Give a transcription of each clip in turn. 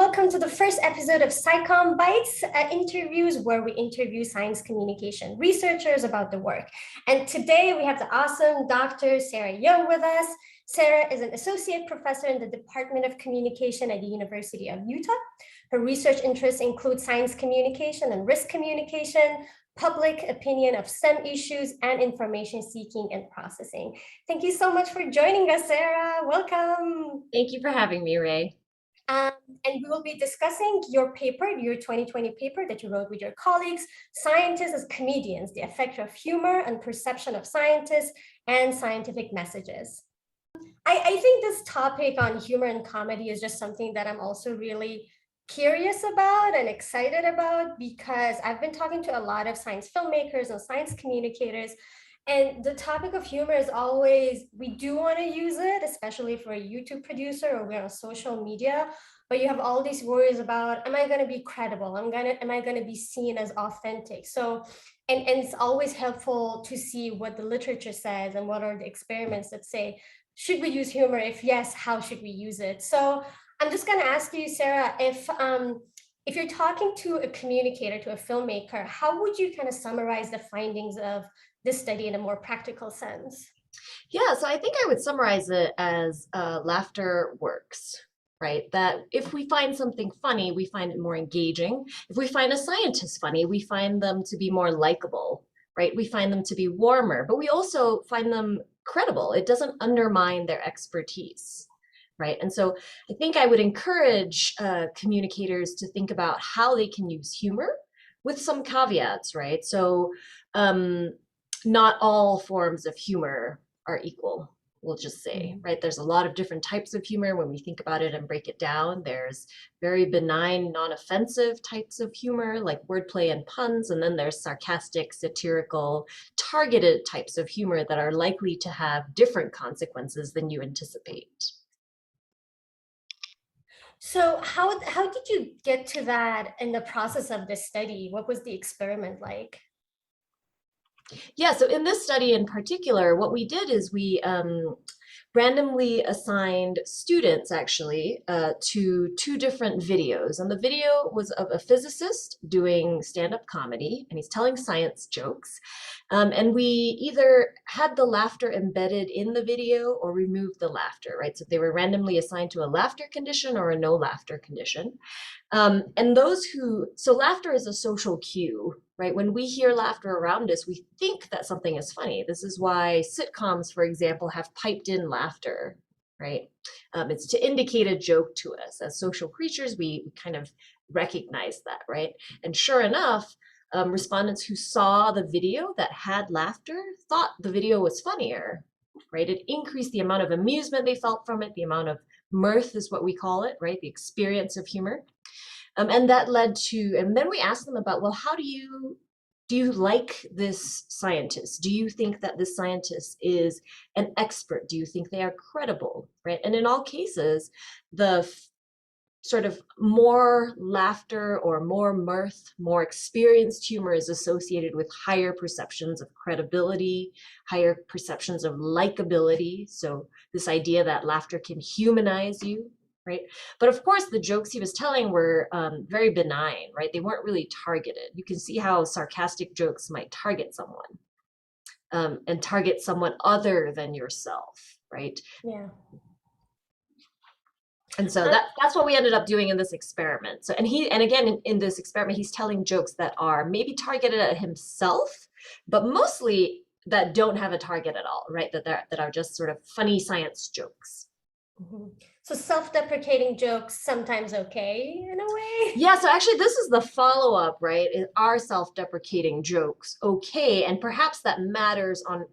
welcome to the first episode of SciCommBites Interviews, where we interview science communication researchers about the work. And today we have the awesome Dr. Sara Yeo with us. Sara is an associate professor in the Department of Communication at the University of Utah. Her research interests include science communication and risk communication, public opinion of STEM issues, and information seeking and processing. Thank you so much for joining us, Sara. Welcome. Thank you for having me, Ray. And we will be discussing your paper, your 2020 paper that you wrote with your colleagues, Scientists as Comedians, the Effect of Humor and Perception of Scientists and Scientific Messages. I think this topic on humor and comedy is just something that I'm also really curious about and excited about, because I've been talking to a lot of science filmmakers and science communicators, and the topic of humor is always, we do want to use it, especially if we're a YouTube producer or we're on social media, but you have all these worries about, am I going to be credible? Am I going to be seen as authentic? So, and it's always helpful to see what the literature says and what are the experiments that say, should we use humor? If yes, how should we use it? So I'm just going to ask you, Sara, if you're talking to a communicator, to a filmmaker, how would you kind of summarize the findings of this study in a more practical sense? Yeah, so I think I would summarize it as laughter works, right? That if we find something funny, we find it more engaging. If we find a scientist funny, we find them to be more likable, right? We find them to be warmer, but we also find them credible. It doesn't undermine their expertise, right? And so I think I would encourage communicators to think about how they can use humor with some caveats, right? So not all forms of humor are equal, we'll just say, right? There's a lot of different types of humor when we think about it and break it down. There's very benign, non-offensive types of humor like wordplay and puns, and then there's sarcastic, satirical, targeted types of humor that are likely to have different consequences than you anticipate. So how did you get to that in the process of this study? What was the experiment like? Yeah, so in this study in particular, what we did is we randomly assigned students actually to two different videos. And the video was of a physicist doing stand-up comedy, and he's telling science jokes. And we either had the laughter embedded in the video or removed the laughter, right? So they were randomly assigned to a laughter condition or a no laughter condition. And so laughter is a social cue, right? When we hear laughter around us, we think that something is funny. This is why sitcoms, for example, have piped in laughter, right? It's to indicate a joke to us. As social creatures, we kind of recognize that, right? And sure enough, respondents who saw the video that had laughter thought the video was funnier, right? It increased the amount of amusement they felt from it. The amount of mirth is what we call it, right? The experience of humor. And that led to, and then we asked them about, well, how do you like this scientist? Do you think that this scientist is an expert? Do you think they are credible, right? And in all cases, the sort of more laughter or more mirth, more experienced humor is associated with higher perceptions of credibility, higher perceptions of likability. So this idea that laughter can humanize you, right? But of course, the jokes he was telling were very benign, right? They weren't really targeted. You can see how sarcastic jokes might target someone and target someone other than yourself, right? Yeah. And so that's what we ended up doing in this experiment. So, and again, in this experiment, he's telling jokes that are maybe targeted at himself, but mostly that don't have a target at all, right? That are just sort of funny science jokes. Mm-hmm. So self-deprecating jokes sometimes okay in a way? Yeah, so actually this is the follow-up, right? Are self-deprecating jokes okay? And perhaps that matters on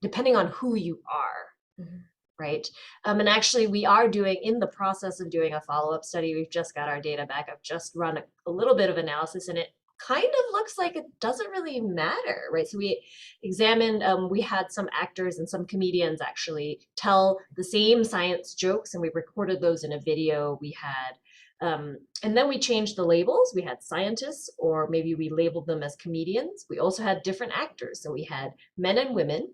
depending on who you are. Mm-hmm. Right? And actually we are in the process of doing a follow-up study. We've just got our data back. I've just run a little bit of analysis, and it kind of looks like it doesn't really matter, right? So we examined, we had some actors and some comedians actually tell the same science jokes, and we recorded those in a video. We had, and then we changed the labels. We had scientists, or maybe we labeled them as comedians. We also had different actors. So we had men and women.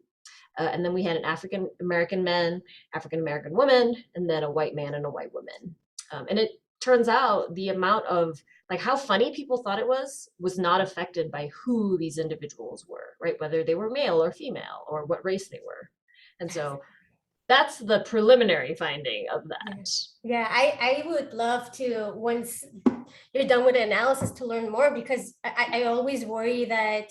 And then we had an African-American man, African-American woman, and then a white man and a white woman. And it turns out the amount of like how funny people thought it was not affected by who these individuals were, right? Whether they were male or female or what race they were. And so that's the preliminary finding of Yeah, that. yeah. I would love to, once you're done with the analysis, to learn more, because I always worry that,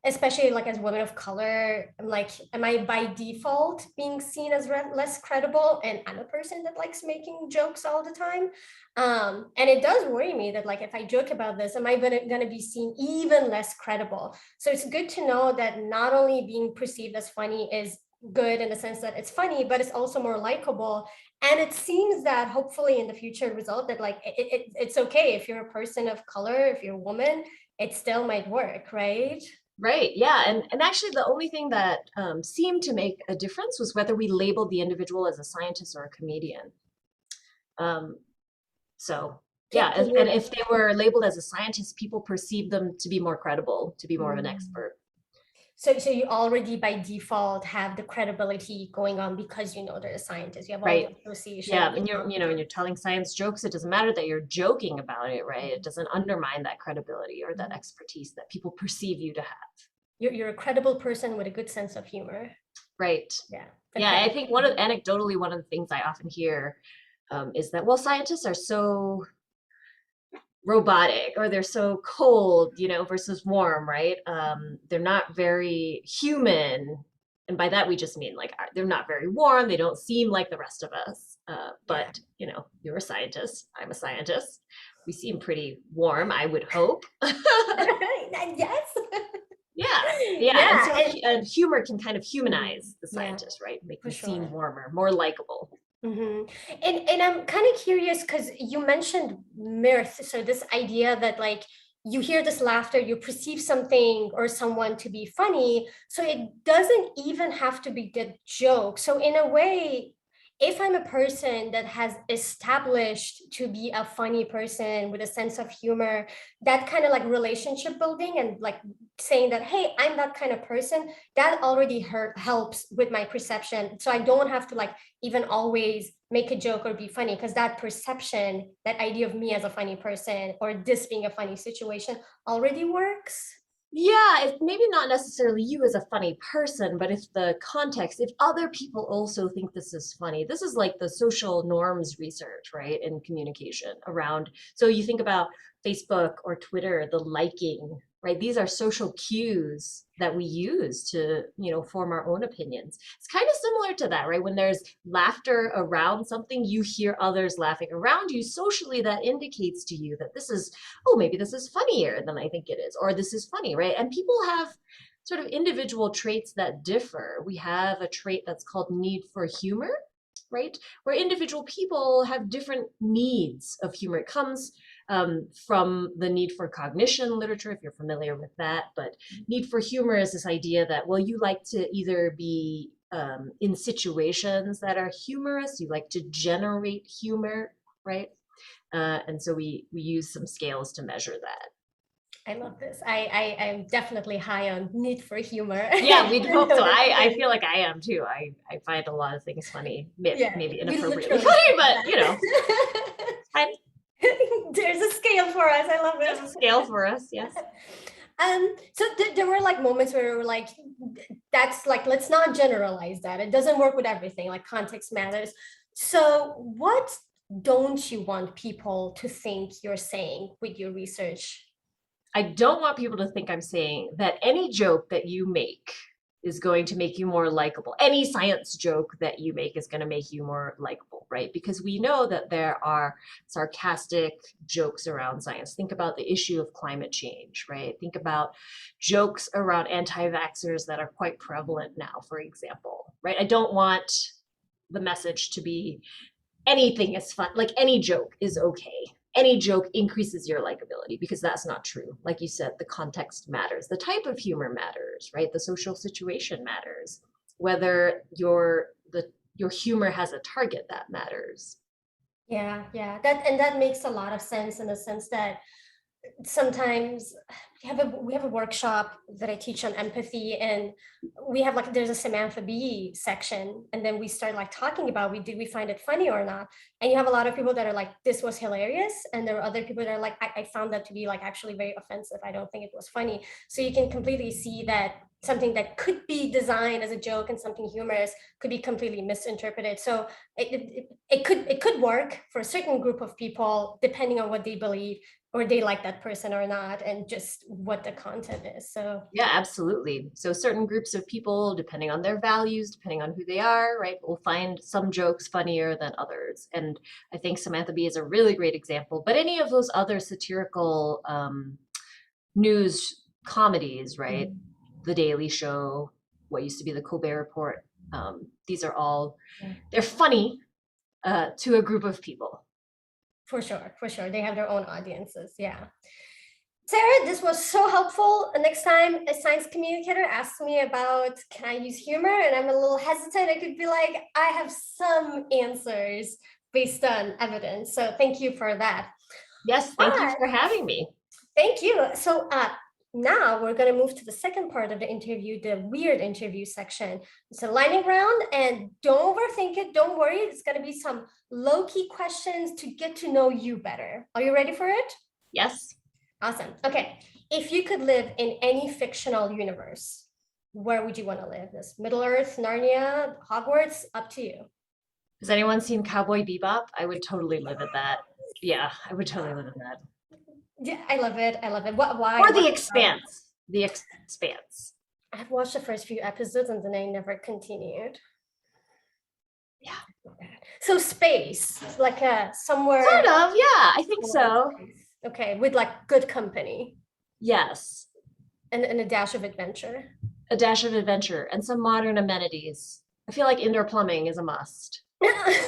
especially like as women of color, I'm like, am I by default being seen as less credible? And I'm a person that likes making jokes all the time. And it does worry me that, like, if I joke about this, am I gonna be seen even less credible? So it's good to know that not only being perceived as funny is good in the sense that it's funny, but it's also more likable. And it seems that hopefully in the future result that, like, it's okay if you're a person of color, if you're a woman, it still might work, right? Right. Yeah. And actually, the only thing that seemed to make a difference was whether we labeled the individual as a scientist or a comedian. Um, so, yeah. And if they were labeled as a scientist, people perceived them to be more credible, to be more of an expert. So you already by default have the credibility going on because you know they're a scientist. You have all the Right. association. Yeah. And when you're telling science jokes, it doesn't matter that you're joking about it, right? It doesn't undermine that credibility or that expertise that people perceive you to have. You're a credible person with a good sense of humor. Right. Yeah. Yeah, Okay. I think anecdotally, one of the things I often hear is that, well, scientists are so robotic or they're so cold, versus warm, right? They're not very human. And by that, we just mean like they're not very warm. They don't seem like the rest of us. Yeah. But, you're a scientist. I'm a scientist. We seem pretty warm, I would hope. Yes. Yeah, yeah. And Yeah. so and humor can kind of humanize the Yeah, scientist, right? Make for them seem sure. warmer, more likable. And I'm kind of curious because you mentioned mirth. So this idea that, like, you hear this laughter, you perceive something or someone to be funny. So it doesn't even have to be the joke. So in a way, if I'm a person that has established to be a funny person with a sense of humor, that kind of like relationship building and like saying that, hey, I'm that kind of person, that already helps with my perception. So I don't have to like even always make a joke or be funny, because that perception, that idea of me as a funny person or this being a funny situation already works. Yeah, if maybe not necessarily you as a funny person, but if the context, if other people also think this is funny, this is like the social norms research, right, in communication around. So you think about Facebook or Twitter, the liking, right? These are social cues that we use to, form our own opinions. It's kind of similar to that, right? When there's laughter around something, you hear others laughing around you. Socially, that indicates to you that this is, oh, maybe this is funnier than I think it is, or this is funny, right? And people have sort of individual traits that differ. We have a trait that's called need for humor, right? Where individual people have different needs of humor. It comes from the need for cognition literature, if you're familiar with that. But need for humor is this idea that, well, you like to either be in situations that are humorous, you like to generate humor, right? And so we use some scales to measure that. I love this. I'm definitely high on need for humor. Yeah, we'd hope so. No, that's I great. feel like I am too. I find a lot of things funny, Yeah, maybe we inappropriately literally funny, but that. I, There's a scale for us. I love there's it. a scale for us. Yes. So there were like moments where we were like, that's like, let's not generalize that. It doesn't work with everything, like context matters. So what don't you want people to think you're saying with your research? I don't want people to think I'm saying that any joke that you make is going to make you more likable. Any science joke that you make is going to make you more likable, right? Because we know that there are sarcastic jokes around science. Think about the issue of climate change, right? Think about jokes around anti-vaxxers that are quite prevalent now, for example, right? I don't want the message to be anything is fun, like any joke is okay. Any joke increases your likability, because that's not true. Like you said, the context matters, the type of humor matters, right? The social situation matters. Whether your humor has a target, that matters. Yeah, that makes a lot of sense, in the sense that sometimes we have a workshop that I teach on empathy, and we have like there's a Samantha Bee section, and then we start like talking about did we find it funny or not, and you have a lot of people that are like this was hilarious, and there are other people that are like I found that to be like actually very offensive. I don't think it was funny. So you can completely see that something that could be designed as a joke and something humorous could be completely misinterpreted. So it could work for a certain group of people depending on what they believe or they like that person or not, and just what the content is. So Yeah, absolutely. So certain groups of people, depending on their values, depending on who they are, right, will find some jokes funnier than others. And I think Samantha Bee is a really great example. But any of those other satirical news comedies, right? The Daily Show, what used to be the Colbert Report, these are all, they're funny to a group of people. for sure, they have their own audiences. Yeah. Sarah, this was so helpful. Next time a science communicator asks me about can I use humor and I'm a little hesitant, I could be like, I have some answers based on evidence. So thank you for that. Yes, thank you for having me. Thank you. So now we're going to move to the second part of the interview, the weird interview section. It's a lightning round, and don't overthink it. Don't worry. It's going to be some low-key questions to get to know you better. Are you ready for it? Yes. Awesome. Okay. If you could live in any fictional universe, where would you want to live? This Middle Earth, Narnia, Hogwarts, up to you. Has anyone seen Cowboy Bebop? I would totally live at that. Yeah, I would totally live in that. Yeah, I love it. I love it. Why? Or The Expanse. The Expanse. I've watched the first few episodes and then I never continued. Yeah. So space, like somewhere. Sort of, yeah, I think so. Okay, with like good company. Yes. And a dash of adventure. A dash of adventure and some modern amenities. I feel like indoor plumbing is a must.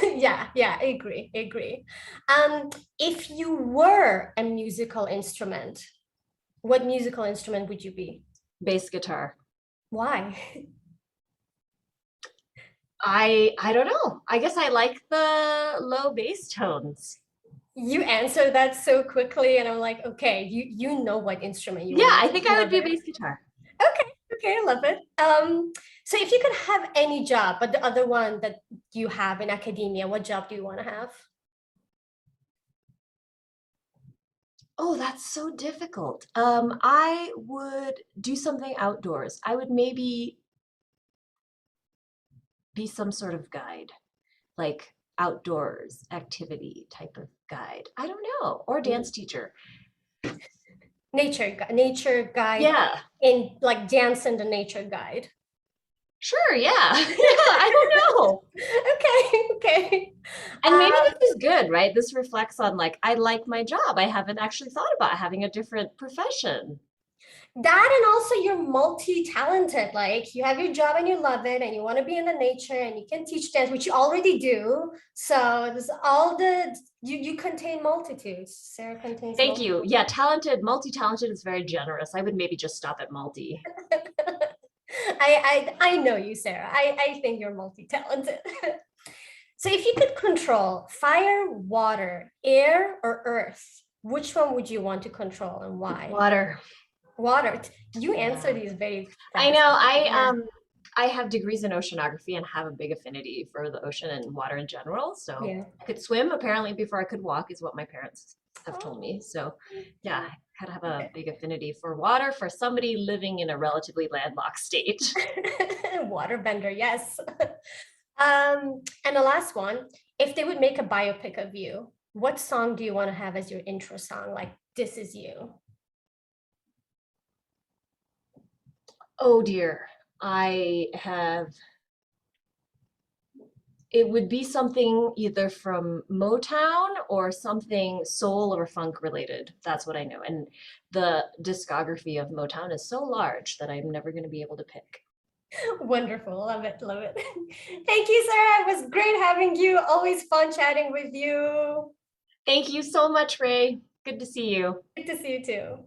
Yeah, I agree. If you were a musical instrument, what musical instrument would you be? Bass guitar. Why? I don't know. I guess I like the low bass tones. You answered that so quickly, and I'm like, okay, you know what instrument you Yeah, I think I would be a bass guitar. Okay, I love it. So if you could have any job, but the other one that you have in academia, what job do you want to have? Oh, that's so difficult. I would do something outdoors. I would maybe be some sort of guide, like outdoors activity type of guide. I don't know, or dance teacher. Nature guide. Yeah. In like dance and the nature guide. Sure, yeah. I don't know. Okay. And maybe this is good, right? This reflects on like, I like my job. I haven't actually thought about having a different profession. That, and also you're multi-talented. Like you have your job and you love it and you want to be in the nature and you can teach dance, which you already do. So there's all the you contain multitudes. Sarah contains Thank you. Yeah, talented, multi-talented is very generous. I would maybe just stop at multi. I know you, Sarah. I think you're multi-talented. So if you could control fire, water, air, or earth, which one would you want to control and why? Water. Water. You answer these very fast. I know. I have degrees in oceanography and have a big affinity for the ocean and water in general. So I could swim apparently before I could walk is what my parents have told me. So yeah, I kind of have a big affinity for water for somebody living in a relatively landlocked state. Waterbender, yes. And the last one, if they would make a biopic of you, what song do you want to have as your intro song? Like, this is you. Oh dear. It would be something either from Motown or something soul or funk related. That's what I know. And the discography of Motown is so large that I'm never going to be able to pick. Wonderful. Love it. Thank you, Sarah. It was great having you. Always fun chatting with you. Thank you so much, Ray. Good to see you. Good to see you too.